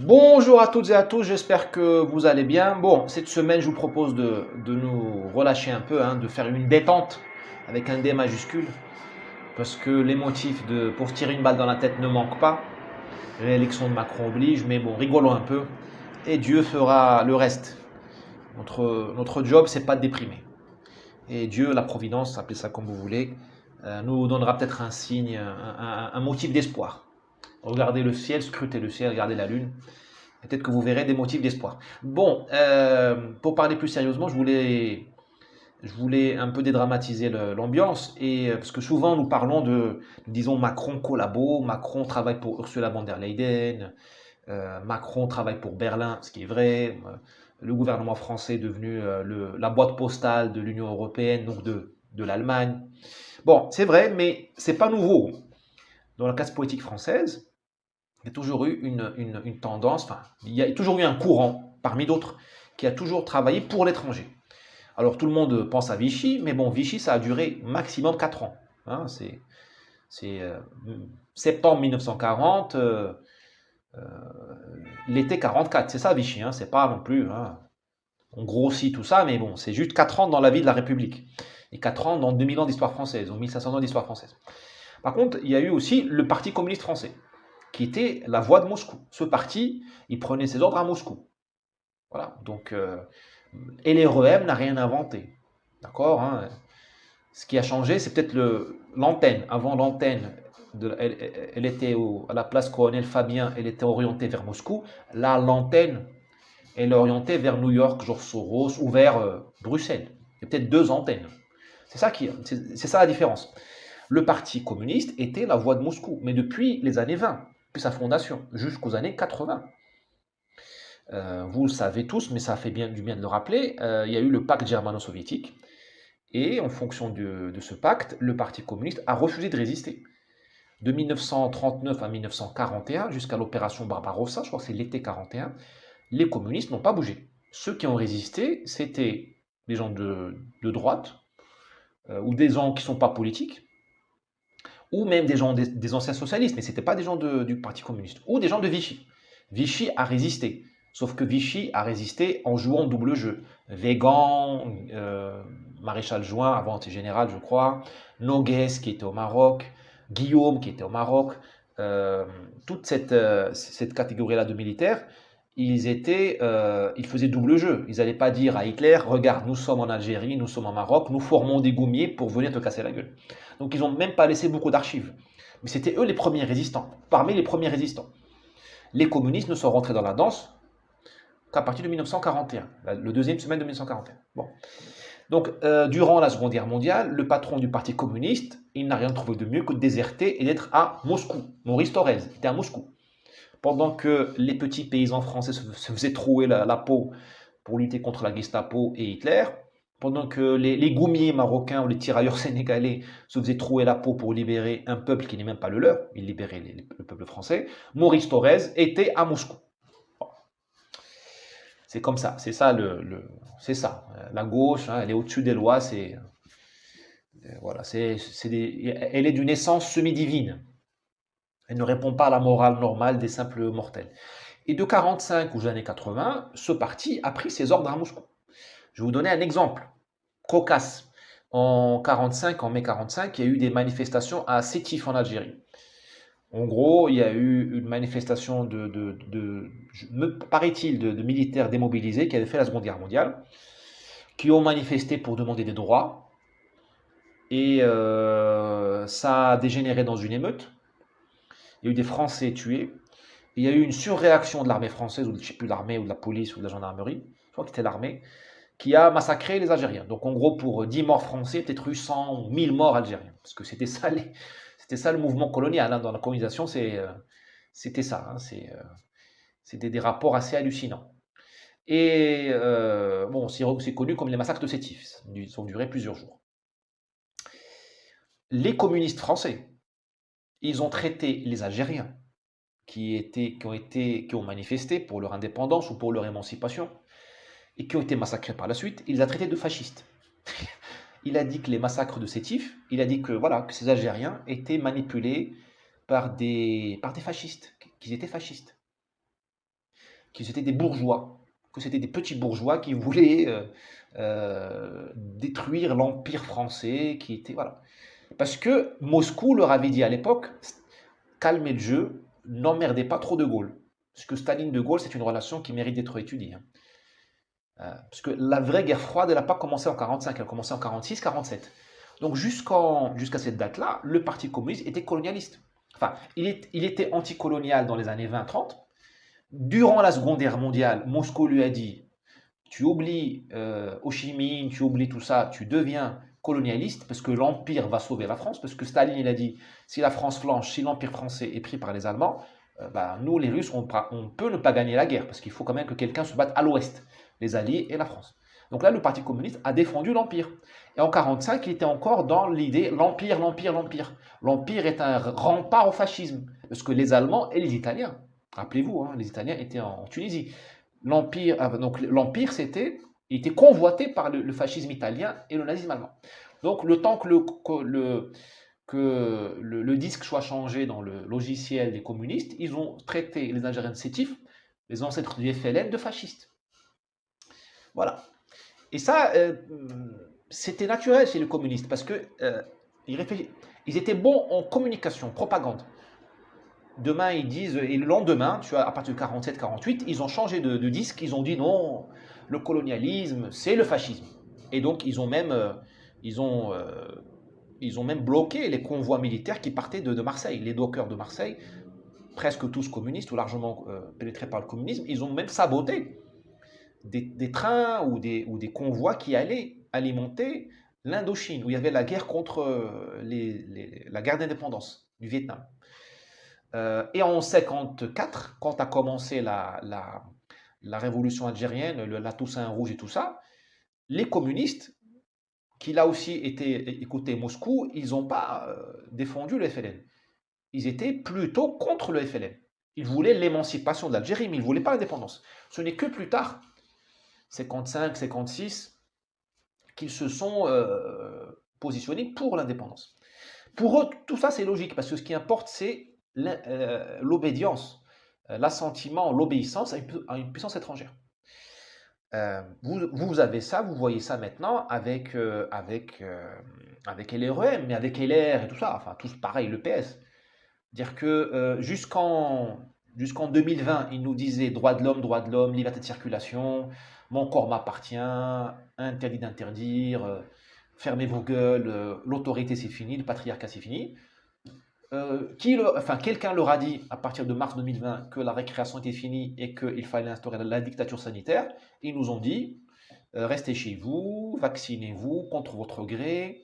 Bonjour à toutes et à tous, j'espère que vous allez bien. Bon, cette semaine, je vous propose de nous relâcher un peu, de faire une détente avec un D majuscule, parce que les motifs pour se tirer une balle dans la tête ne manquent pas. Réélection de Macron oblige, mais bon, rigolons un peu, et Dieu fera le reste. Notre job, c'est pas de déprimer. Et Dieu, la providence, appelez ça comme vous voulez, nous donnera peut-être un signe, un motif d'espoir. Regardez le ciel, scrutez le ciel, regardez la lune. Peut-être que vous verrez des motifs d'espoir. Bon, pour parler plus sérieusement, je voulais un peu dédramatiser l'ambiance, parce que souvent nous parlons disons, Macron collabo, Macron travaille pour Ursula von der Leyen, Macron travaille pour Berlin, ce qui est vrai. Le gouvernement français est devenu la boîte postale de l'Union européenne, donc de l'Allemagne. Bon, c'est vrai, mais c'est pas nouveau. Dans la classe politique française, il y a toujours eu une tendance, enfin, il y a toujours eu un courant, parmi d'autres, qui a toujours travaillé pour l'étranger. Alors tout le monde pense à Vichy, mais bon, Vichy, ça a duré maximum 4 ans. C'est septembre 1940, l'été 44, c'est ça Vichy, c'est pas non plus, on grossit tout ça, mais bon, c'est juste 4 ans dans la vie de la République. Et 4 ans dans 2000 ans d'histoire française, ou 1500 ans d'histoire française. Par contre, il y a eu aussi le Parti communiste français, qui était la voix de Moscou. Ce parti, il prenait ses ordres à Moscou. Voilà, donc, et l'REM n'a rien inventé. D'accord, Ce qui a changé, c'est peut-être l'antenne. Avant, l'antenne, elle était à la place Colonel Fabien, elle était orientée vers Moscou. Là, l'antenne, elle est orientée vers New York, George Soros, ou vers Bruxelles. Il y a peut-être deux antennes. C'est ça la différence. Le Parti communiste était la voix de Moscou, mais depuis les années 20, depuis sa fondation, jusqu'aux années 80. Vous le savez tous, mais ça fait du bien de le rappeler, il y a eu le pacte germano-soviétique, et en fonction de ce pacte, le Parti communiste a refusé de résister. De 1939 à 1941, jusqu'à l'opération Barbarossa, je crois que c'est l'été 41, les communistes n'ont pas bougé. Ceux qui ont résisté, c'était des gens de droite, ou des gens qui ne sont pas politiques, ou même des gens des anciens socialistes, mais ce n'étaient pas des gens du Parti communiste, ou des gens de Vichy. Vichy a résisté, sauf que Vichy a résisté en jouant double jeu. Végan, Maréchal Juin, avant était général je crois, Noguès qui était au Maroc, Guillaume qui était au Maroc, toute cette catégorie-là de militaires, ils faisaient double jeu. Ils n'allaient pas dire à Hitler, regarde, nous sommes en Algérie, nous sommes au Maroc, nous formons des goumiers pour venir te casser la gueule. Donc ils n'ont même pas laissé beaucoup d'archives. Mais c'était eux les premiers résistants, parmi les premiers résistants. Les communistes ne sont rentrés dans la danse qu'à partir de 1941, le deuxième semaine de 1941. Bon. Donc, durant la Seconde Guerre mondiale, le patron du Parti communiste, il n'a rien trouvé de mieux que de déserter et d'être à Moscou. Maurice Thorez était à Moscou. Pendant que les petits paysans français se faisaient trouer la peau pour lutter contre la Gestapo et Hitler, pendant que les goumiers marocains ou les tirailleurs sénégalais se faisaient trouer la peau pour libérer un peuple qui n'est même pas le leur, ils libéraient le peuple français, Maurice Thorez était à Moscou. C'est comme ça, c'est ça c'est ça. La gauche, elle est au-dessus des lois, voilà, elle est d'une essence semi-divine. Elle ne répond pas à la morale normale des simples mortels. Et de 45 aux années 80, ce parti a pris ses ordres à Moscou. Je vais vous donner un exemple cocasse. En mai 45, il y a eu des manifestations à Sétif en Algérie. En gros, il y a eu une manifestation me paraît-il, de militaires démobilisés qui avaient fait la Seconde Guerre mondiale, qui ont manifesté pour demander des droits, et ça a dégénéré dans une émeute. Il y a eu des Français tués. Il y a eu une surréaction de l'armée française, ou je ne sais plus, l'armée, ou de la police, ou de la gendarmerie, je crois que c'était l'armée, qui a massacré les Algériens. Donc en gros, pour 10 morts français, peut-être eu 100 ou 1000 morts algériens. Parce que c'était ça le mouvement colonial. Dans la colonisation, c'était ça. C'était des rapports assez hallucinants. Et bon, c'est connu comme les massacres de Sétif. Ils ont duré plusieurs jours. Les communistes français, ils ont traité les Algériens qui ont manifesté pour leur indépendance ou pour leur émancipation, et qui ont été massacrés par la suite, il les a traités de fascistes. Il a dit que les massacres de Sétif, il a dit que, voilà, que ces Algériens étaient manipulés par des fascistes, qu'ils étaient fascistes. que c'était des bourgeois, que c'était des petits bourgeois qui voulaient détruire l'Empire français, qui était, voilà. Parce que Moscou leur avait dit à l'époque, calmez le jeu, n'emmerdez pas trop De Gaulle. Parce que Staline-De Gaulle, c'est une relation qui mérite d'être étudiée, hein. Parce que la vraie guerre froide, elle n'a pas commencé en 45, elle a commencé en 46, 47. Donc jusqu'à cette date-là, le Parti communiste était colonialiste. Enfin, il était anticolonial dans les années 20-30. Durant la Seconde Guerre mondiale, Moscou lui a dit, tu oublies Ho Chi Minh, tu oublies tout ça, tu deviens colonialiste parce que l'Empire va sauver la France, parce que Staline, il a dit, si la France flanche, si l'Empire français est pris par les Allemands, bah, nous, les Russes, on peut ne pas gagner la guerre, parce qu'il faut quand même que quelqu'un se batte à l'ouest, les Alliés et la France. Donc là, le Parti communiste a défendu l'Empire. Et en 1945, il était encore dans l'idée l'Empire, l'Empire, l'Empire. L'Empire est un rempart au fascisme, parce que les Allemands et les Italiens, rappelez-vous, hein, les Italiens étaient en Tunisie. L'Empire, il était convoité par le fascisme italien et le nazisme allemand. Donc le temps que le disque soit changé dans le logiciel des communistes, ils ont traité les Algériens de sétifs, les ancêtres du FLN, de fascistes. Voilà. Et ça, c'était naturel chez les communistes, parce que ils étaient bons en communication, propagande. Demain, ils disent, et le lendemain, tu vois, à partir de 47-48, ils ont changé de disque, ils ont dit non, le colonialisme, c'est le fascisme. Et donc, ils ont même bloqué les convois militaires qui partaient de Marseille. Les dockers de Marseille, presque tous communistes ou largement pénétrés par le communisme, ils ont même saboté des trains ou des convois qui allaient alimenter l'Indochine, où il y avait la guerre contre la guerre d'indépendance du Vietnam. Et en 1954, quand a commencé la révolution algérienne, la Toussaint rouge et tout ça, les communistes, qui là aussi écoutaient Moscou, ils n'ont pas défendu le FLN. Ils étaient plutôt contre le FLN. Ils voulaient l'émancipation de l'Algérie, mais ils ne voulaient pas l'indépendance. Ce n'est que plus tard, 55, 56, qu'ils se sont positionnés pour l'indépendance. Pour eux, tout ça c'est logique, parce que ce qui importe, c'est l'obédience, l'assentiment, l'obéissance à une puissance étrangère. Vous avez ça, vous voyez ça maintenant avec LREM, mais avec LR et tout ça, enfin tous pareil, le PS. Dire que jusqu'en 2020, ils nous disaient droit de l'homme, liberté de circulation, mon corps m'appartient, interdit d'interdire, fermez vos gueules, l'autorité c'est fini, le patriarcat c'est fini. Quelqu'un leur a dit à partir de mars 2020 que la récréation était finie et qu'il fallait instaurer la dictature sanitaire. Ils nous ont dit restez chez vous, vaccinez-vous contre votre gré,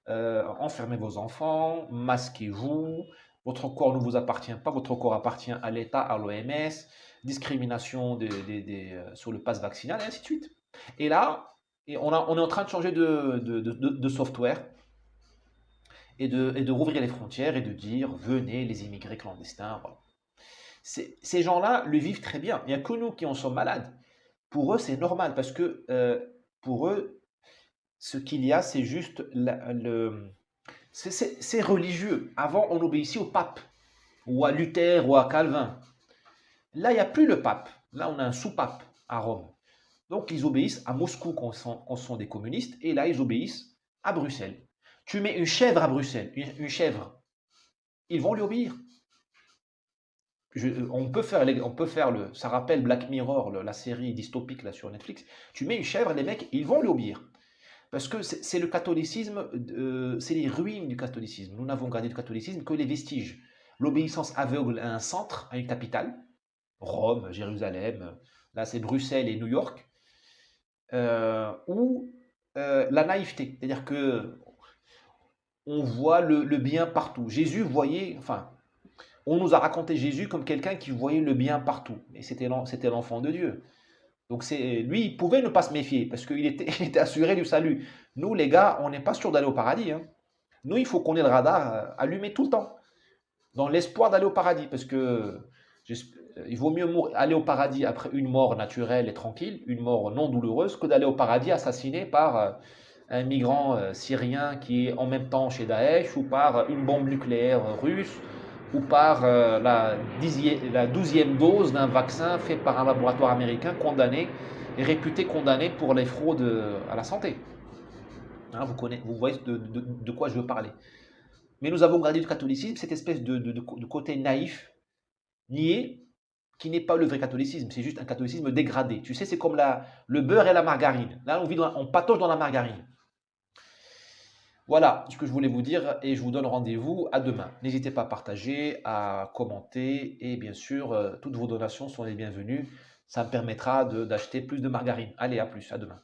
enfermez vos enfants, masquez-vous, votre corps ne vous appartient pas, votre corps appartient à l'État, à l'OMS, discrimination sur le pass vaccinal et ainsi de suite. Et là, on est en train de changer de software. Et de rouvrir les frontières et de dire venez les immigrés clandestins. Voilà. Ces gens-là le vivent très bien. Il n'y a que nous qui en sommes malades. Pour eux, c'est normal parce que pour eux, ce qu'il y a, c'est juste c'est religieux. Avant, on obéissait au pape ou à Luther ou à Calvin. Là, il n'y a plus le pape. Là, on a un sous-pape à Rome. Donc, ils obéissent à Moscou quand sont des communistes et là, ils obéissent à Bruxelles. Tu mets une chèvre à Bruxelles, une chèvre, ils vont lui obéir. On peut faire ça rappelle Black Mirror, la série dystopique là sur Netflix. Tu mets une chèvre, les mecs, ils vont lui obéir. Parce que c'est le catholicisme, c'est les ruines du catholicisme. Nous n'avons gardé du catholicisme que les vestiges. L'obéissance aveugle à un centre, à une capitale, Rome, Jérusalem, là c'est Bruxelles et New York, ou la naïveté. C'est-à-dire que on voit le bien partout. Jésus voyait, enfin, on nous a raconté Jésus comme quelqu'un qui voyait le bien partout. Et c'était l'enfant de Dieu. Donc lui, il pouvait ne pas se méfier parce qu'il était, il était assuré du salut. Nous, les gars, on n'est pas sûr d'aller au paradis, hein. Nous, il faut qu'on ait le radar allumé tout le temps, dans l'espoir d'aller au paradis. Parce que il vaut mieux aller au paradis après une mort naturelle et tranquille, une mort non douloureuse, que d'aller au paradis assassiné par un migrant syrien qui est en même temps chez Daesh ou par une bombe nucléaire russe ou par la 12e dose d'un vaccin fait par un laboratoire américain condamné et réputé condamné pour les fraudes à la santé. Hein, vous voyez de quoi je veux parler. Mais nous avons gardé du catholicisme cette espèce de côté naïf, niais, qui n'est pas le vrai catholicisme, c'est juste un catholicisme dégradé. Tu sais, c'est comme le beurre et la margarine. Là, on patauge dans la margarine. Voilà ce que je voulais vous dire et je vous donne rendez-vous à demain. N'hésitez pas à partager, à commenter et bien sûr, toutes vos donations sont les bienvenues. Ça me permettra d'acheter plus de margarine. Allez, à plus, à demain.